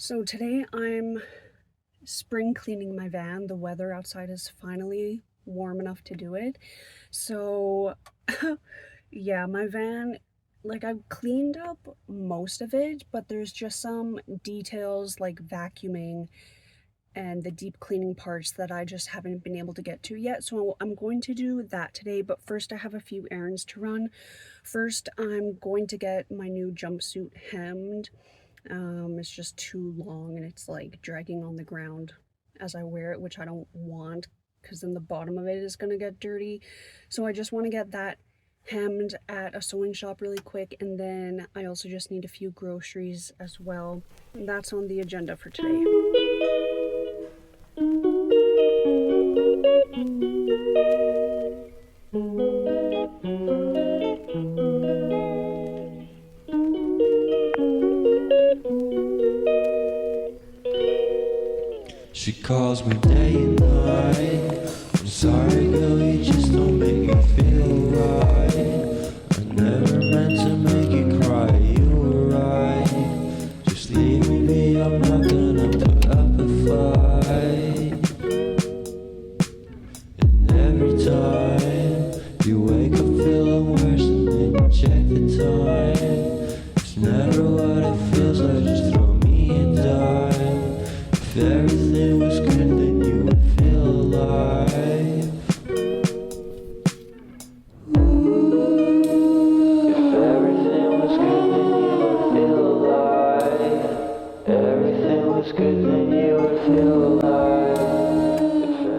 So today I'm spring cleaning my van. The weather outside is finally warm enough to do it. So yeah, my van, like I've cleaned up most of it, but there's just some details like vacuuming and the deep cleaning parts that I just haven't been able to get to yet. So I'm going to do that today, but first I have a few errands to run. First, I'm going to get my new jumpsuit hemmed. It's just too long and it's like dragging on the ground as I wear it, which I don't want because then the bottom of it is going to get dirty. So I just want to get that hemmed at a sewing shop really quick, and then I also just need a few groceries as well. That's on the agenda for today. She calls me day and night. I'm sorry, girl, you just don't make me feel right. I never meant to make you cry, you were right. Just leave me be, I'm not gonna put up a fight. And every time you wake up feeling worse and then you check the time, it's never what it feels like, just throw me a dime. If everything was good, then you would feel alive. If everything was good, then you would feel alive. Everything was good, then you would feel alive.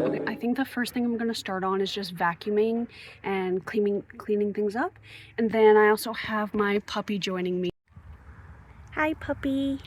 Okay, I think the first thing I'm going to start on is just vacuuming and cleaning things up. And then I also have my puppy joining me. Hi, puppy.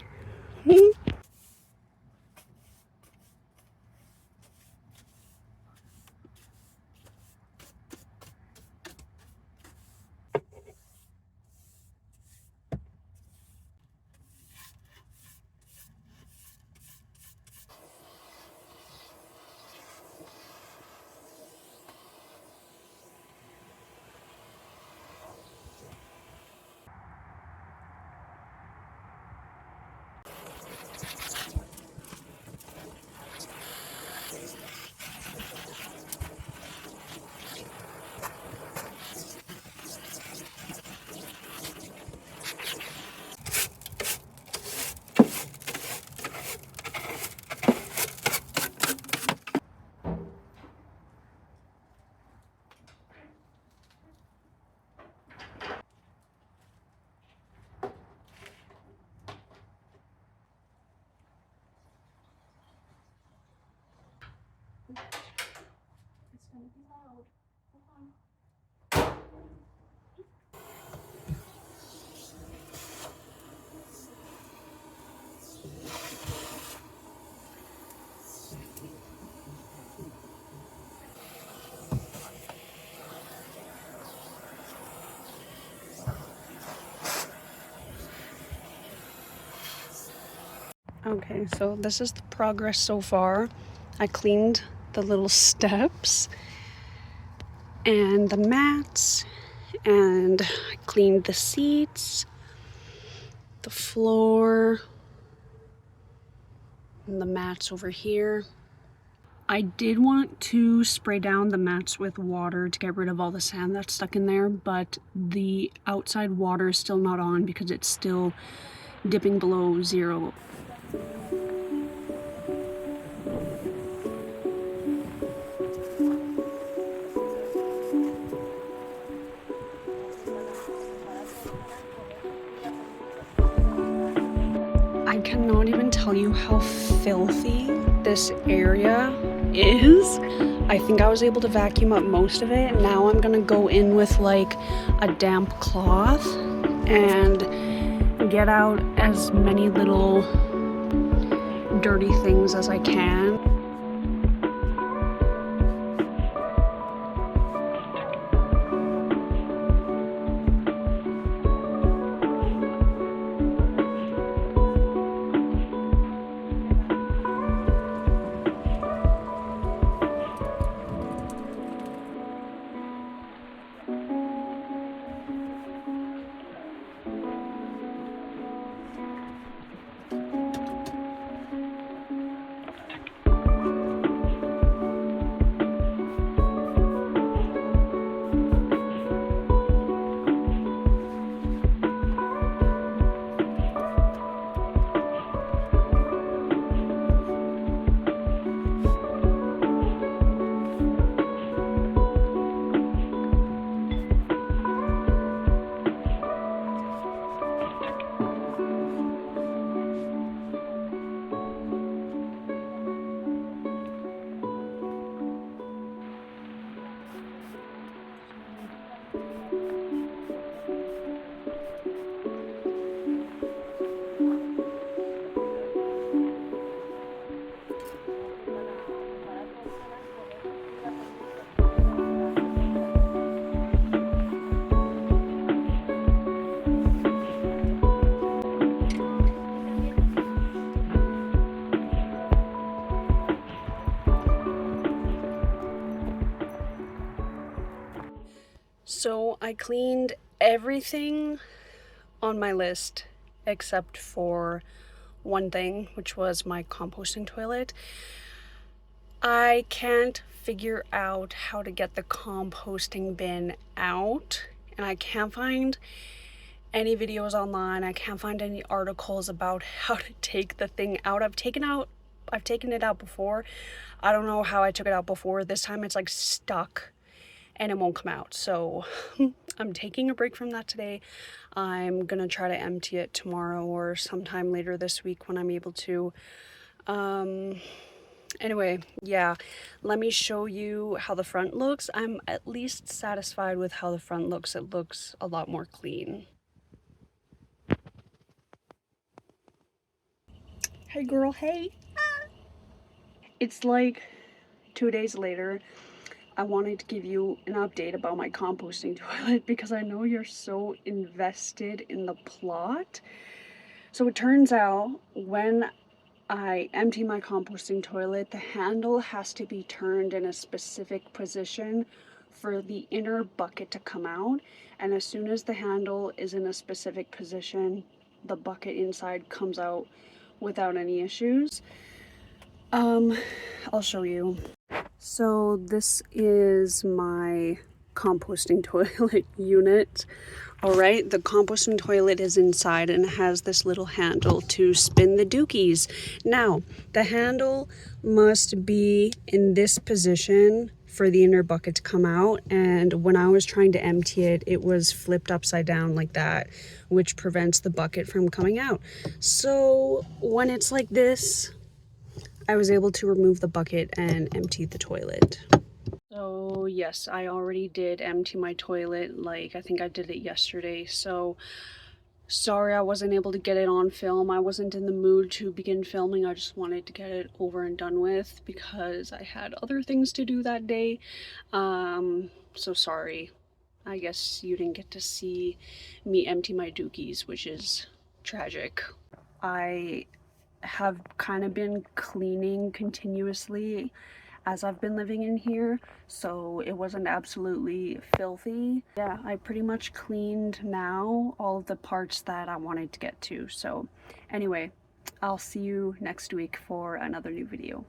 It's gonna be loud. Hold on. Okay, so this is the progress so far. I cleaned the little steps and the mats, and I cleaned the seats, the floor, and the mats over here. I did want to spray down the mats with water to get rid of all the sand that's stuck in there, but the outside water is still not on because it's still dipping below zero. I cannot even tell you how filthy this area is. I think I was able to vacuum up most of it. Now I'm gonna go in with like a damp cloth and get out as many little dirty things as I can. So I cleaned everything on my list except for one thing, which was my composting toilet. I can't figure out how to get the composting bin out, and I can't find any videos online. I can't find any articles about how to take the thing out. I've taken it out before. I don't know how I took it out before. This time it's like stuck and it won't come out. So I'm taking a break from that today. I'm gonna try to empty it tomorrow or sometime later this week when I'm able to. Anyway, yeah, let me show you how the front looks. I'm at least satisfied with how the front looks. It looks a lot more clean. Hey girl, hey. It's like 2 days later. I wanted to give you an update about my composting toilet because I know you're so invested in the plot. So it turns out when I empty my composting toilet, the handle has to be turned in a specific position for the inner bucket to come out. And as soon as the handle is in a specific position, the bucket inside comes out without any issues. I'll show you. So this is my composting toilet unit. All right, the composting toilet is inside and it has this little handle to spin the dookies. Now, the handle must be in this position for the inner bucket to come out, and when I was trying to empty it, it was flipped upside down like that, which prevents the bucket from coming out. So when it's like this, I was able to remove the bucket and empty the toilet. So yes, I already did empty my toilet. Like, I think I did it yesterday. So sorry I wasn't able to get it on film. I wasn't in the mood to begin filming. I just wanted to get it over and done with because I had other things to do that day. So sorry. I guess you didn't get to see me empty my dookies, which is tragic. I have kind of been cleaning continuously as I've been living in here, so it wasn't absolutely filthy. Yeah, I pretty much cleaned now all of the parts that I wanted to get to. So anyway, I'll see you next week for another new video.